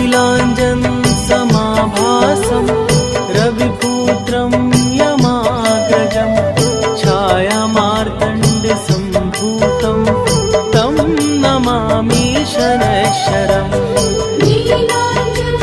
नीलाञ्जन समाभासं रविपुत्रं यमाग्रजं छायामार्तण्डसम्भूतं तं नमामि शनैश्वरम्। नीलाञ्जन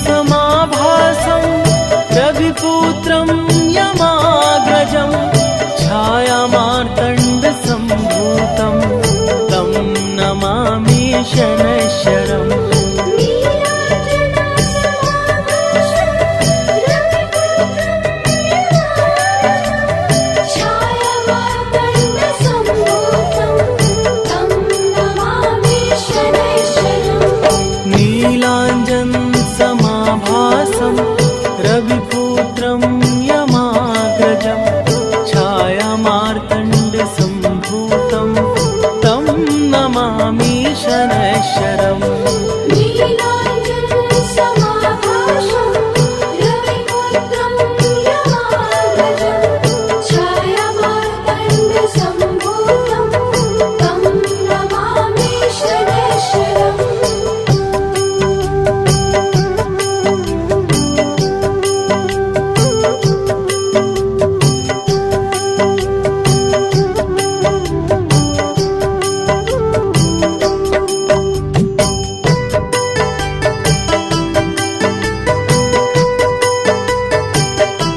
समाभासं रविपुत्रं यमाग्रजं छायामार्तण्डसम्भूतं तं नमामि शनैश्वरम्। नीलाञ्जन समाभासं रविपुत्रं यमाग्रजं छायामार्तण्डसम्भूतं तं नमामि शनैश्वरम्। नीलाञ्जन समाभासं रविपुत्रं यमाग्रजं छायामार्तण्डसम्भूतं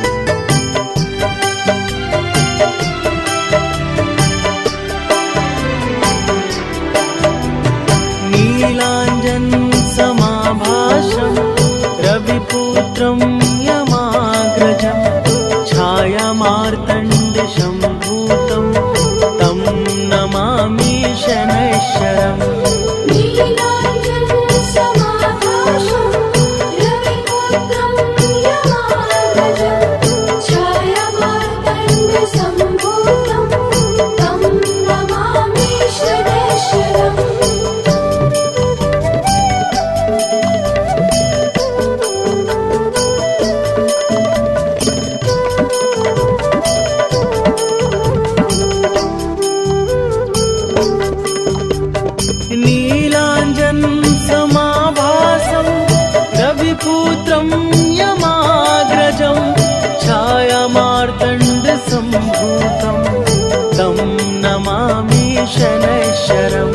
तं नमामि शनैश्वरम्। नीलाञ्जन समाभासं रविपुत्रं यमाग्रजं छायामार्तण्डसम्भूतं तं नमामि शनैश्वरम्।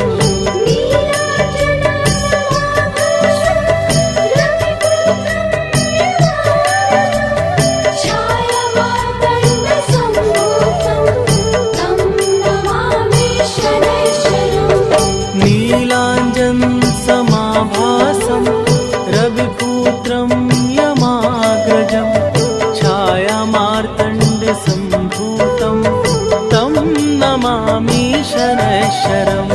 नीलाञ्जन समाभासं रविपुत्रं यमाग्रजं छायामार्तण्डसम्भूतं तं नमामि शनैश्वरम्।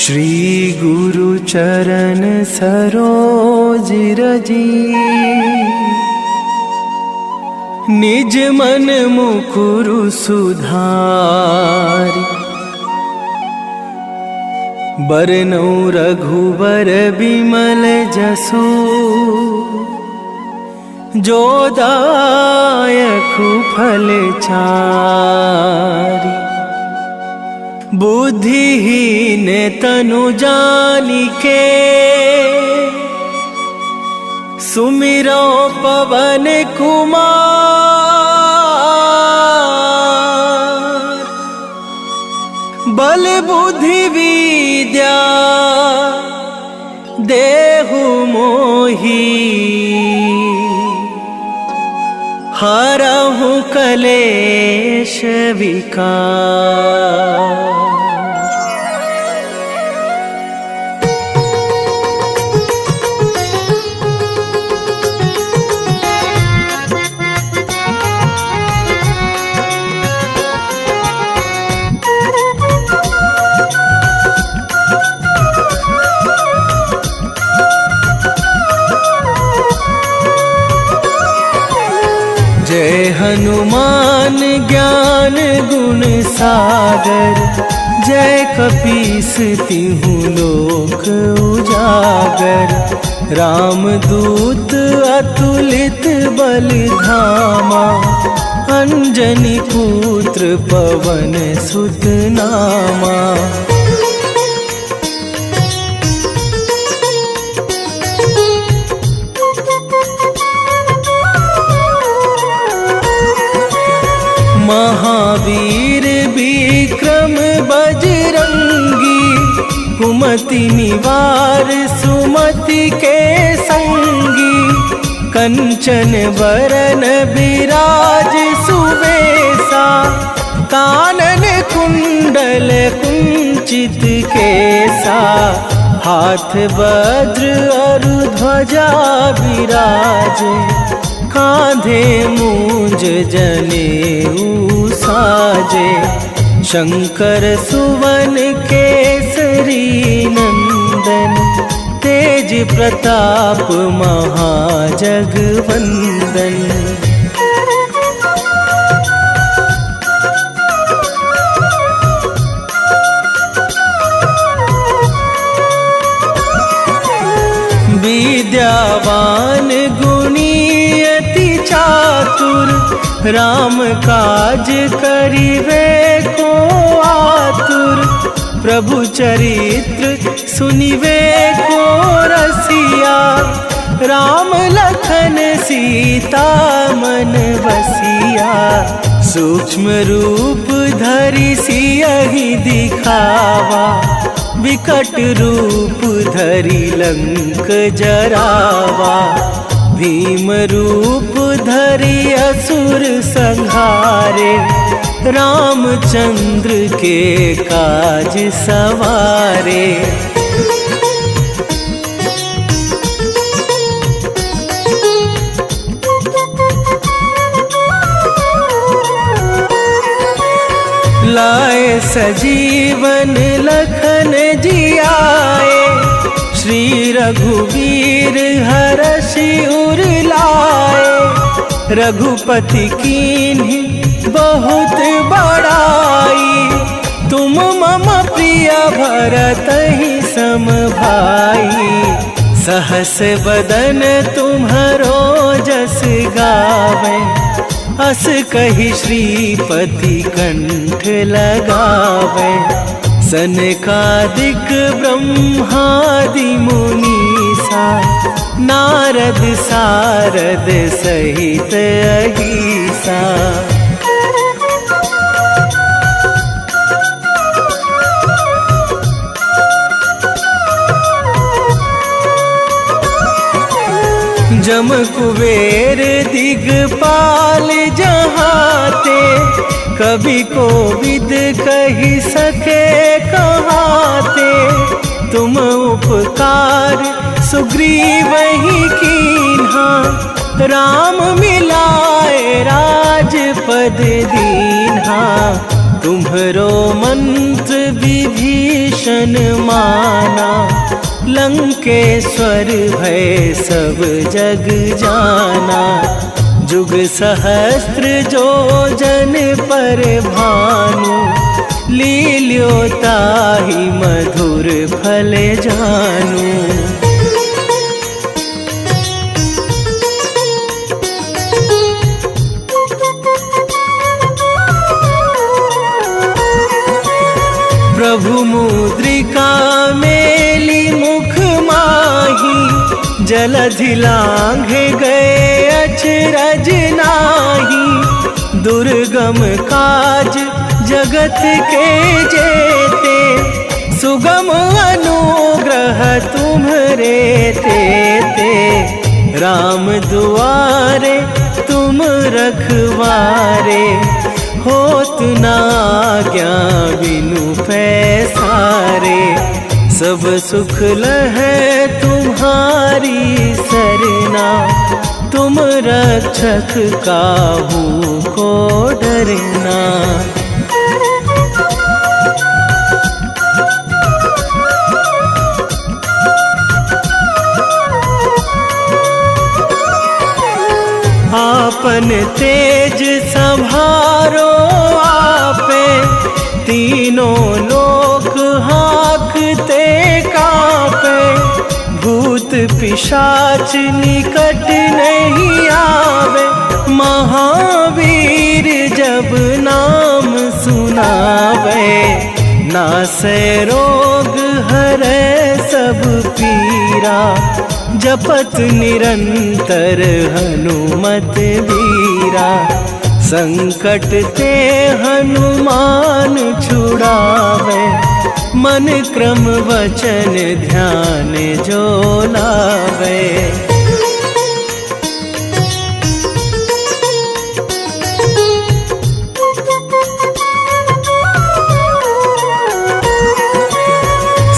श्री गुरु चरण सरोज रजी निज मन मुकुरु सुधारि बरनौ रघुबर बिमल जसु जो दायकु फल चारि बुद्धिहीन तनु जानिके सुमिरो पवन कुमार बल बुद्धि विद्या देहु मोहि, हरहु कलेश विकार। जय हनुमान ज्ञान गुण सागर, जय कपीस तिहु लोक उजागर। रामदूत अतुलित बल धामा, अंजनी पुत्र पवन सुत नामा। महावीर विक्रम बजरंगी, कुमति निवार सुमति के संगी। कंचन बरन बिराज सुवेशा, कानन कुंडल कुंचित केसा। हाथ वज्र और ध्वजा विराजे, कांधे मूंज जनेऊ साजे। शंकर सुवन केसरी नंदन, तेज प्रताप महाजगवंदन। विद्यावान गुणी अति चातुर, राम काज करिवे को आतुर। प्रभु चरित्र सुनिवे को रसिया, राम लखन सीता मन बसिया। सूक्ष्म रूप धरि सियहि दिखावा, विकट रूप धरि लंक जरावा। भीम रूप धरि असुर संहारे, रामचंद्र के काज सवारे। लाए सजीवन लखन जियाए, श्री रघुवीर हरषि उर लाए। रघुपति कीन्ही बहुत बड़ाई, तुम मम प्रिय भरतहि सम भाई। सहस बदन तुम्हरो जस गावे, अस कहि श्रीपति कंठ लगावे। सनकादिक ब्रह्मादि मुनीसा, नारद सारद सहित अहिसा। जम कुबेर दिगपाल जहाते, कवि कोविद कहि सके कहाते। तुम उपकार सुग्रीवहि कीन्हा, राम मिलाए राजपद दीन्हा। तुम्हरो मंत्र विभीषण माना, लंकेश्वर भय सब जग जाना। जुग सहस्त्र जो जन पर भानु, लील्यो ताहि मधुर फल जानू। प्रभु मुद्रिका मेली मुख माही, जलधि लांघे गए अचरज नाही। दुर्गम काज जगत के जेते, सुगम अनुग्रह तुम्हरे ते राम दुआरे तुम रखवारे, होत ना आज्ञा बिनु पैसारे, सब सुख लहै तुम्हारी सरना, तुम रक्षक काहू को डरना। आपन तेज संभारो आपे, तीनों लोक हाँकते कापे, भूत पिशाच निकट नहीं आवे, महावीर जब नाम सुनावे, नासै रोग हरै सब पीरा, जपत निरंतर हनुमत वीरा, संकट ते हनुमान छुड़ावे, मन क्रम वचन ध्यान जो लावे।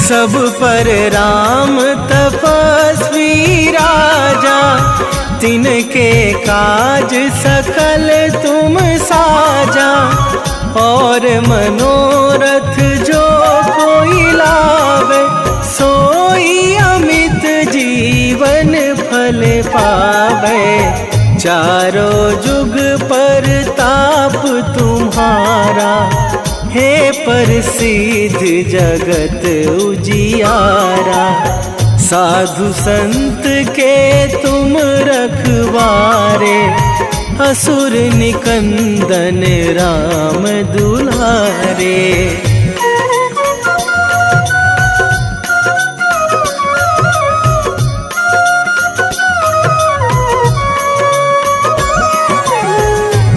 सब पर राम तपस्वी राजा, तिनके काज सकल तुम साजा, और मनोरथ जो कोई लावे, सोई अमित जीवन फल पावे, चारों जुग पर ताप तुम्हारा, हे प्रसिद्ध जगत उजियारा, साधु संत के तुम रखवारे, असुर निकंदन राम दुलारे।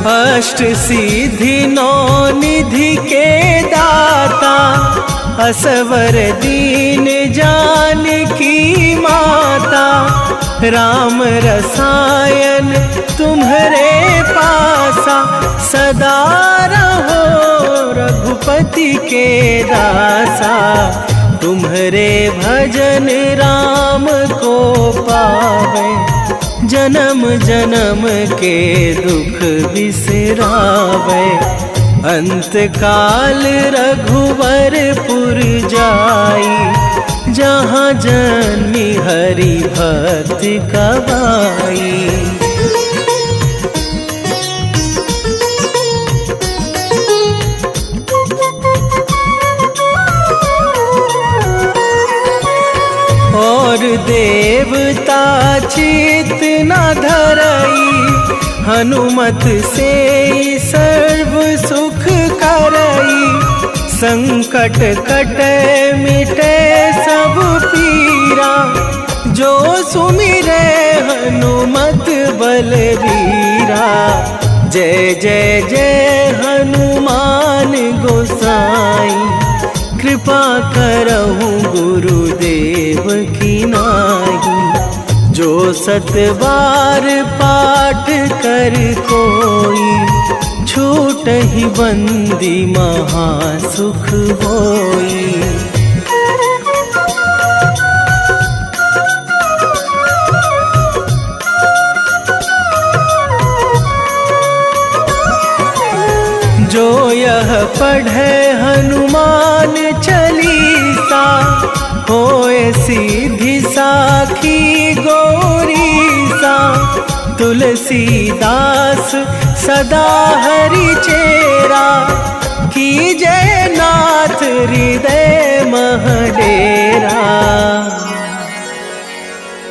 अष्ट सिद्धि नौ निधि के दाता, असवर दीन जानकी माता, राम रसायन तुम्हरे पासा, सदा रहो रघुपति के दासा, तुम्हरे भजन राम को पावे, जन्म जन्म के दुख बिसरावे, अंत काल रघुवरपुर जाई, जहाँ जन्मी हरि भक्त कवाई। और देवता चित न धरई, हनुमत से सर्व सुख करई, संकट कटे मिटे सब पीरा, जो सुमिरे हनुमत बलबीरा, जय जय जय हनुमान गोसाई, कृपा करहु गुरुदेव की नाई, जो सत बार पाठ कर कोई, छूट ही बंदी महासुख होई। जो यह पढ़े हनुमान चालीसा, होए सीधी साखी गौरीसा, तुलसीदास सदा हरि चेरा, कीजय नाथ हृदय मह डेरा,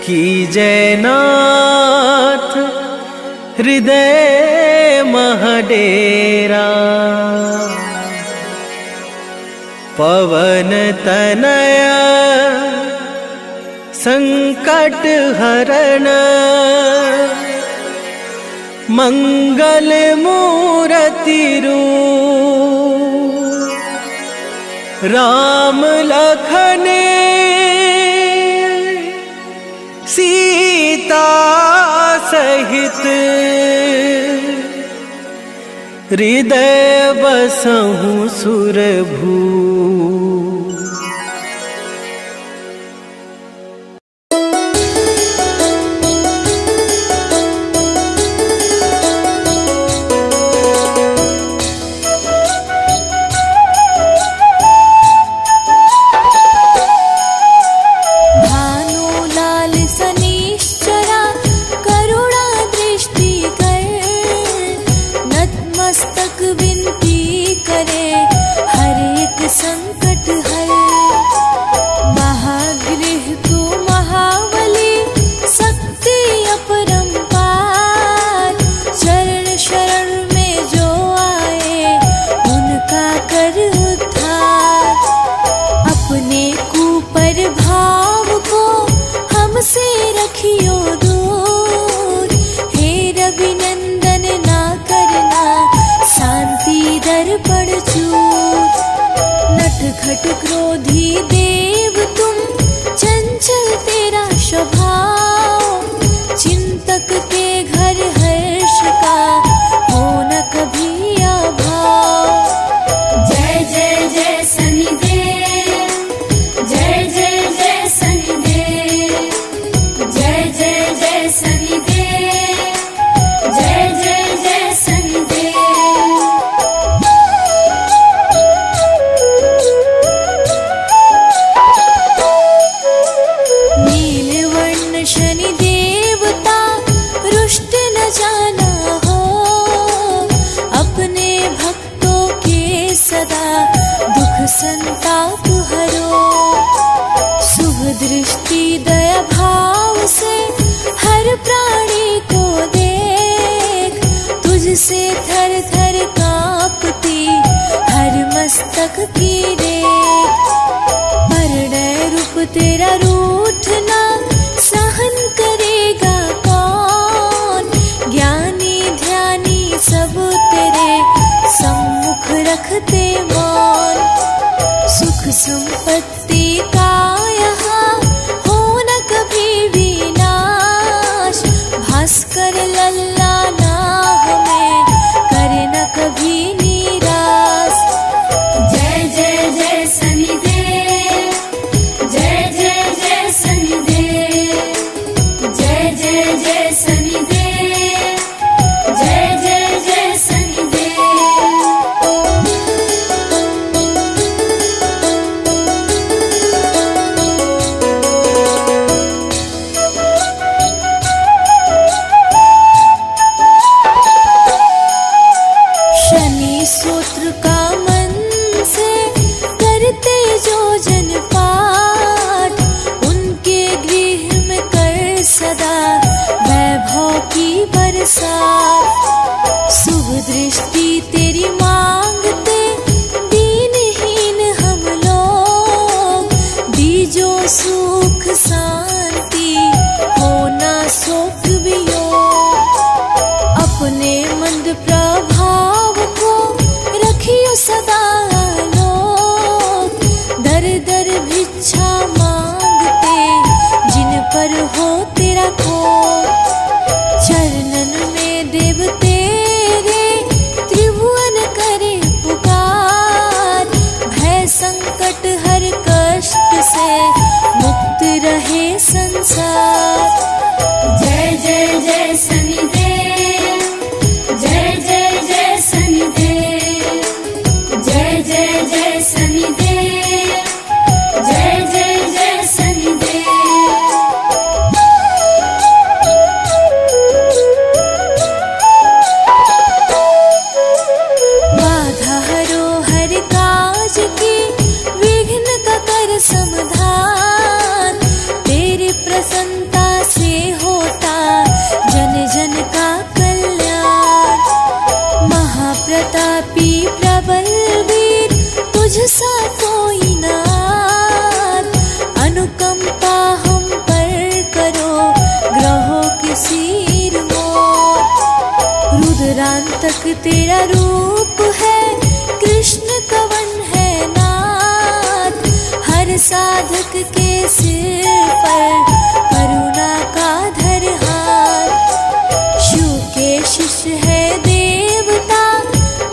कीजय नाथ हृदय मह डेरा। पवन तनया संकट हरण, मंगल मूरति रूप, राम लखन सीता सहित हृदय बसहु सुरभू। खट क्रोधी देव तुम, चंचल तेरा स्वभाव, चिंतक के घर हर्ष का हो न कभी अभाव। जय जय जय शनिदेव, जय जय जय शनिदेव, जय जय जय शनिदेव, जय जय जय शनिदेव। संताप हरो, शुभ दृष्टि दया भाव से हर प्राणी को देख, तुझसे थर थर कांपती हर मस्तक की रेख। परिणय रूप तेरा रूठना सहन करेगा कौन, ज्ञानी ध्यानी सब तेरे सम्मुख रखते मौन। सुख संपत्ति का यहाँ हो न कभी विनाश, भास्कर लल्ला ना हमें करे न कभी निराश। जय जय जय शनिदेव, जय जय जय शनिदेव, जय जय जय शनिदेव, जय जय जय शनिदेव। सूत्र का मन से करते जो जन पाठ, उनके गृह में कर सदा वैभव की बरसात। शुभ दृष्टि तेरी मांगते दीनहीन हम लोग, दीजो सुख शांति होना शोक वियोग। अपने मंद प्रभाव रखियो सदा लोग, दर दर भिक्षा मांगते जिन पर हो तेरा कोप। चरणन में देव तेरे त्रिभुवन करे पुकार, भय संकट हर कष्ट से मुक्त रहे संसार। जय जय जय शनिदेव, जय जय जय शनिदेव, जय जय जय शनिदेव, जय जय जय शनिदेव। बाधा हरो हर काज की, विघ्न का कर समाधान, तेरी प्रसन्नता से होता जन जन का कल्याण। महाप्रतापी प्रबल वीर तुझसा कोई नाथ, अनुकंपा हम पर करो ग्रहों के सिर मोर। रुद्रांतक तेरा रूप है, कृष्ण कवन है नाम, साधक के सिर पर करुणा का धर हाथ। शिव के शिष्य है देवता,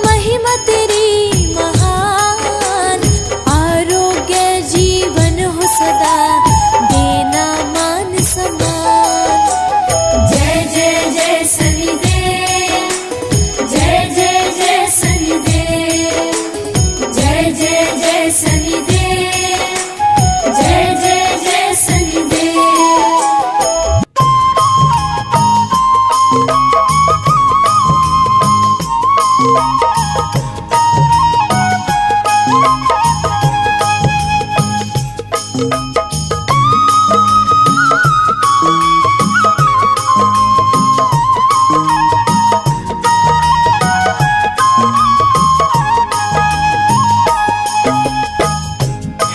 महिमा तेरी महान। आरोग्य जीवन हो सदा, देना मान सम्मान। जय जय जय शनिदेव, जय जय जय शनिदेव, जय जय जय शनिदेव, जय जय जय शनिदेव।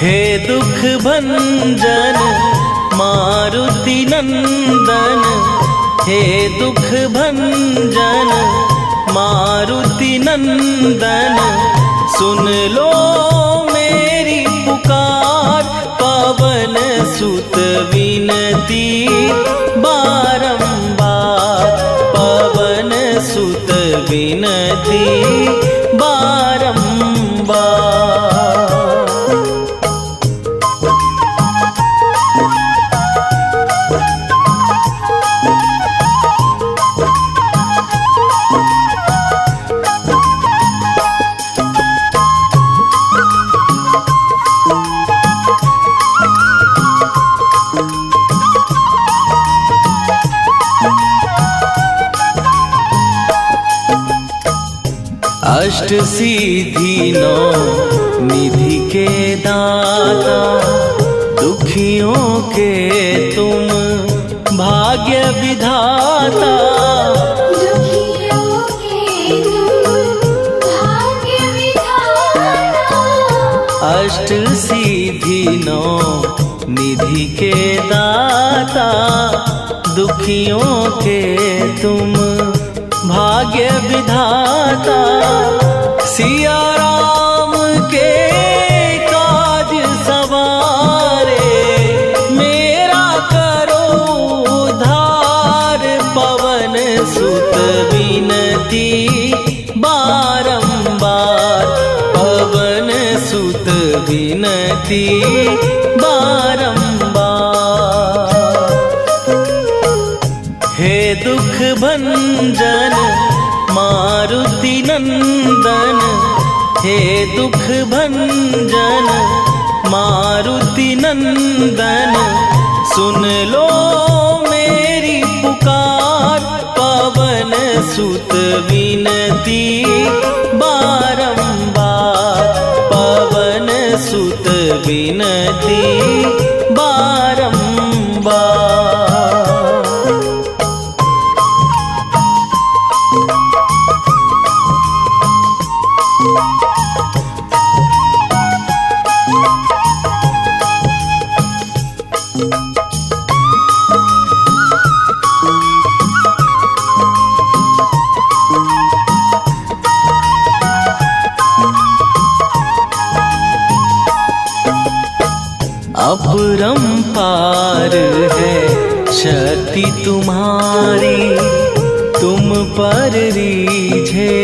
हे दुख भंजन मारुति नंदन, हे दुख भंजन मारुति नंदन, सुन लो मेरी पुकार। पवन सुत विनती बारंबार, पवन सुत विनती बारंबार। अष्ट सिद्धि नौ निधि के दाता, दुखियों के तुम भाग्य विधाता। दुखियों के तुम भाग्य विधाता। अष्ट सिद्धि नौ निधि के दाता, दुखियों के तुम भाग्य विधाता। सिया राम के काज सवारे, मेरा करो उद्धार। पवन सुत विनती बारंबार, पवन सुत विनती बारंबार। हे दुख भंजन मारुति नंदन, हे दुख भंजन मारुति नंदन, सुन लो मेरी पुकार। पवन सुत विनती बारंबार, पवन सुत विनती बारंबार। अपरंपार है शक्ति तुम्हारी, तुम पर रीझे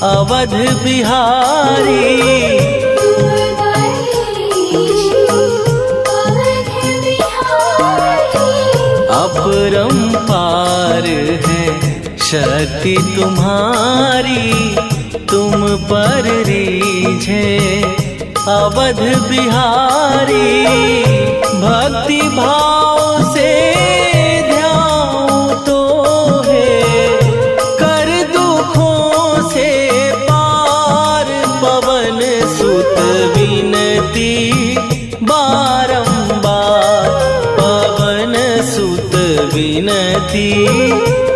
अवध बिहारी। अपरंपार है शक्ति तुम्हारी, तुम पर रीझे अवध बिहारी। भक्ति भाव से ध्यान तो है, कर दुखों से पार। पवन सुत विनती बारंबार, पवन सुत विनती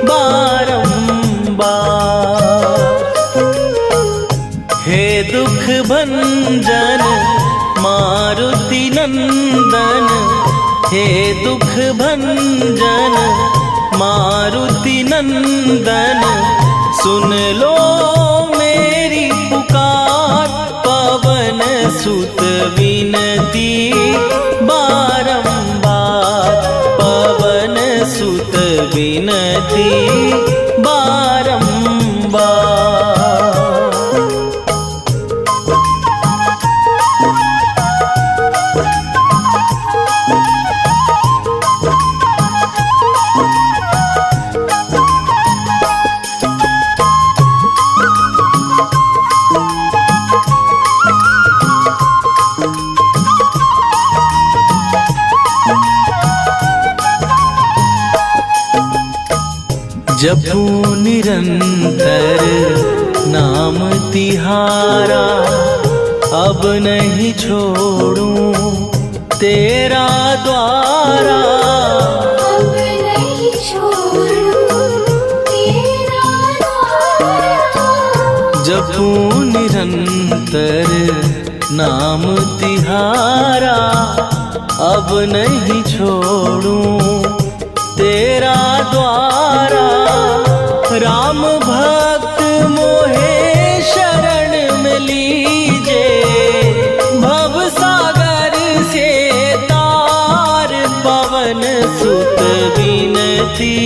बारंबार। हे दुख भंजन मारुति नंदन, हे दुख भंजन मारुति नंदन, सुन लो मेरी पुकार। पवन सुत विनती विनती बारंबार। जपू निरंतर नाम तिहारा, अब नहीं छोड़ूं तेरा द्वारा। अब नहीं छोड़ूं तेरा द्वारा। जपू निरंतर नाम तिहारा, अब नहीं छोड़ूं तेरा द्वारा। राम भक्त मोहे शरण में लीजे, भव सागर से तार पवन सुत विनती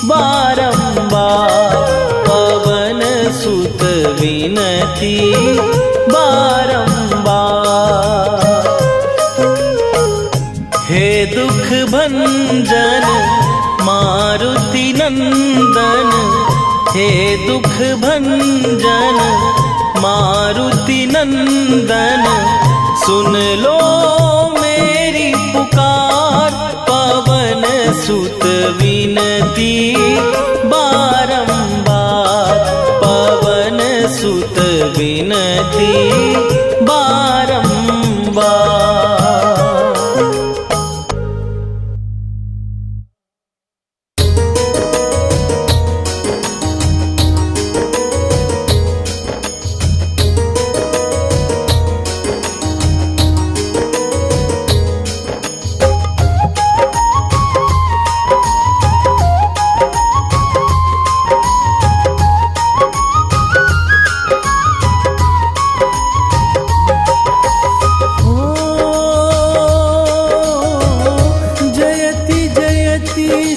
बारंबार। पवन सुत विनती बारंबार। हे दुख भंजन मारुति नंदन, हे दुख भंजन मारुति नंदन। सुन लो मेरी पुकार, पवन सुत विनती बारंबार। पवन सुत विनती बारंबार।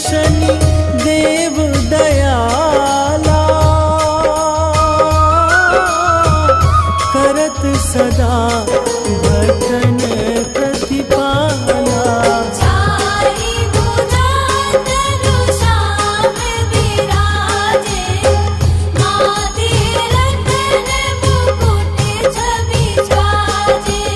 शनि देव दयाला, करत सदा भजन प्रतिपाला। चारि भुजा तनु श्याम विराजे, माथे रतन मुकुट छवि छाजे।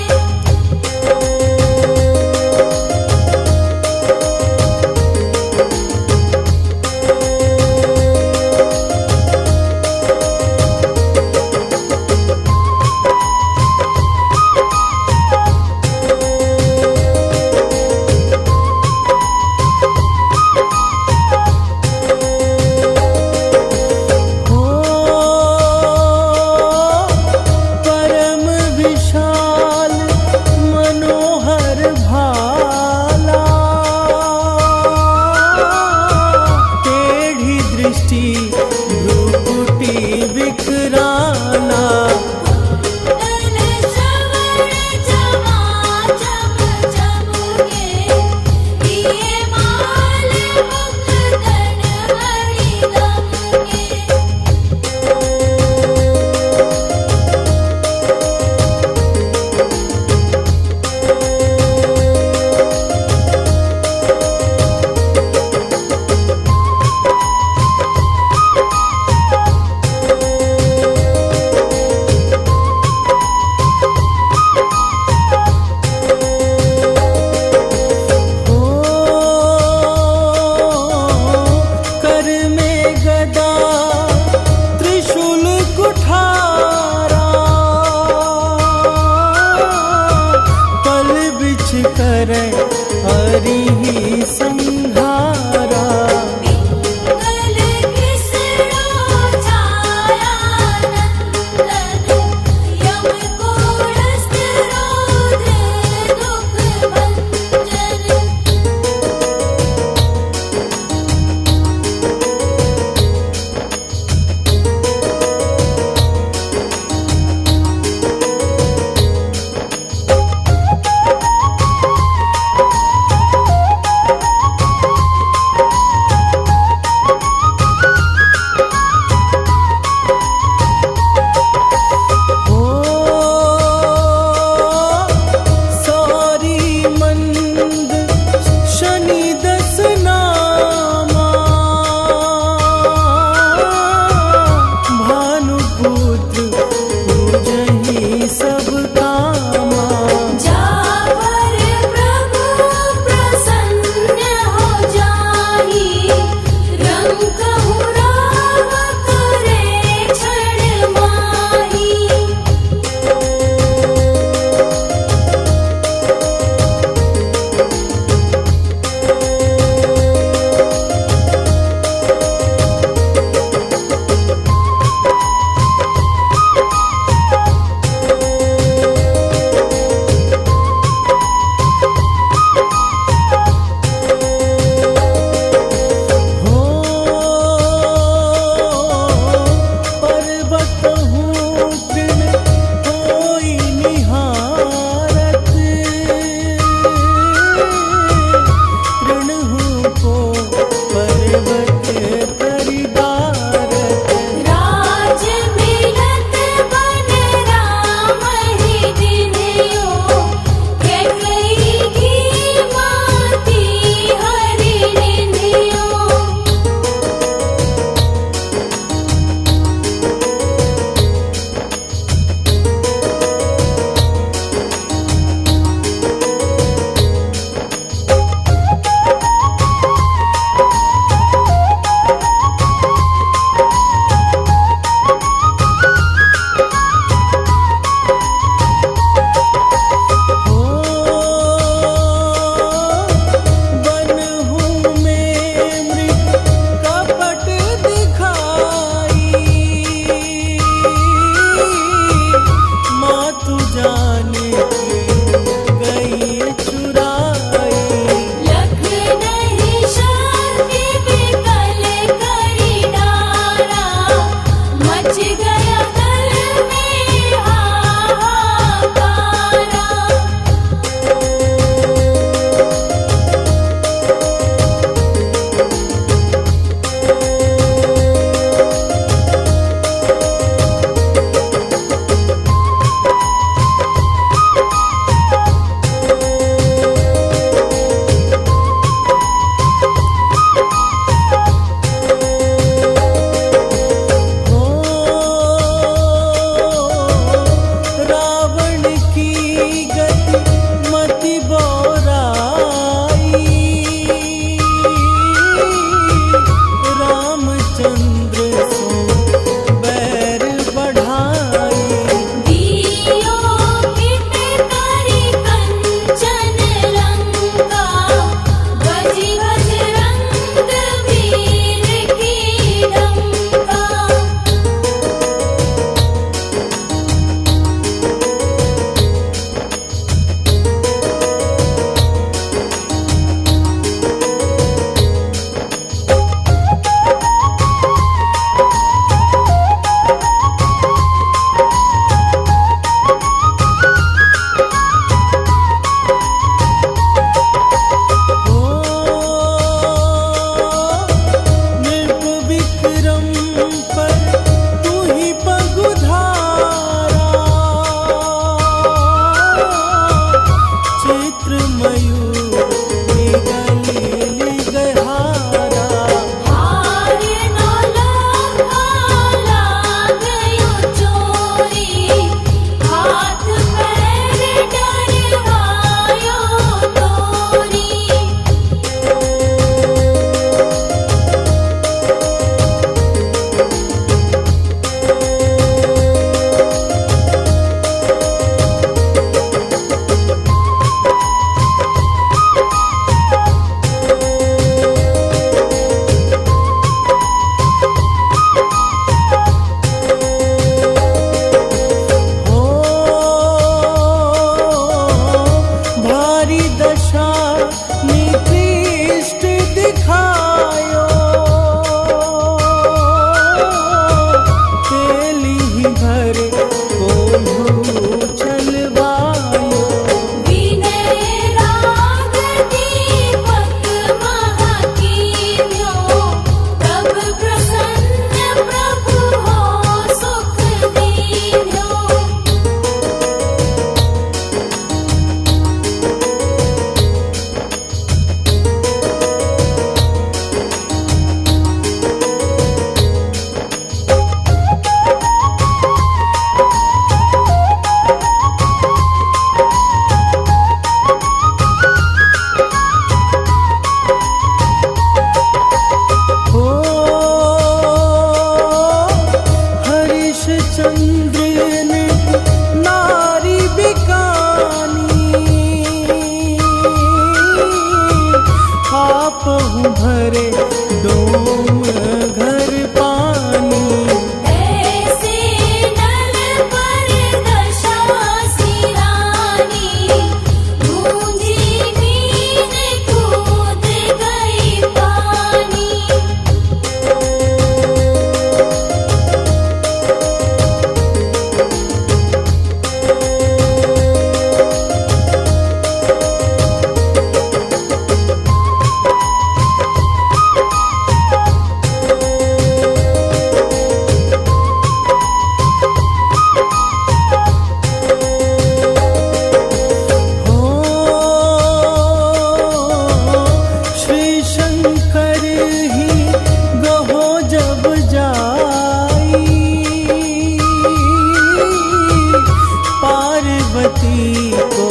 देवी को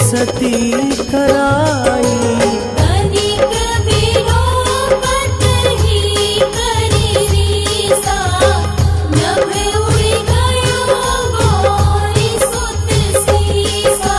सती कराई। कनिक विलोपत ही करी रीसा, नभ उड़ गयो गौरी सुत सीसा।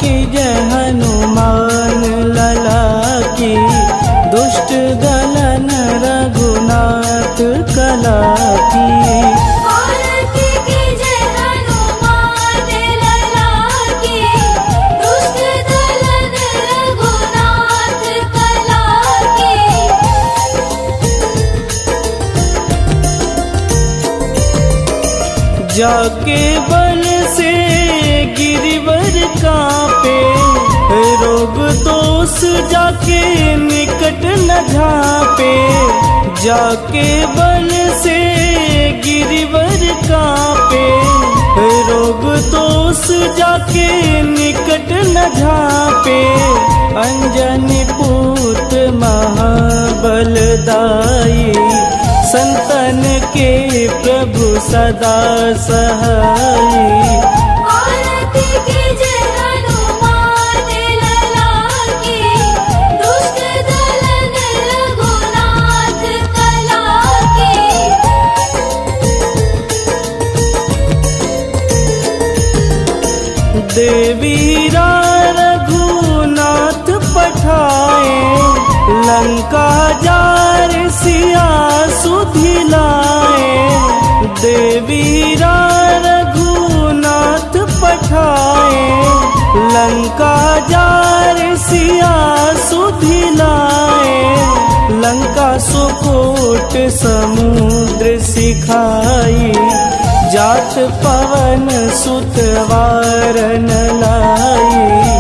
की जय हनुमान लला की, दुष्ट दलन रघुनाथ कला की। आरती की जय हनुमान लला की, दुष्ट दलन रघुनाथ कला की। जाके बल से गिरिवर कांपे, रोग दोष जाके निकट न झांपे। जाके बल से गिरिवर कांपे, रोग दोष जाके निकट न झांपे। अंजनी पूत महाबलदाई, संतन के प्रभु सदा सहाई। आरती की जय हनुमान लला की, दुष्ट दलन रघुनाथ कला की। देवीरा रघुनाथ पठाए, लंका जार सिया सुधिलाए। देवीरा रघुनाथ पठाए, लंका जार सिया सुधिलाए। लंका सुकोट समुद्र सिखाई, जात पवन सुत वारन लाई।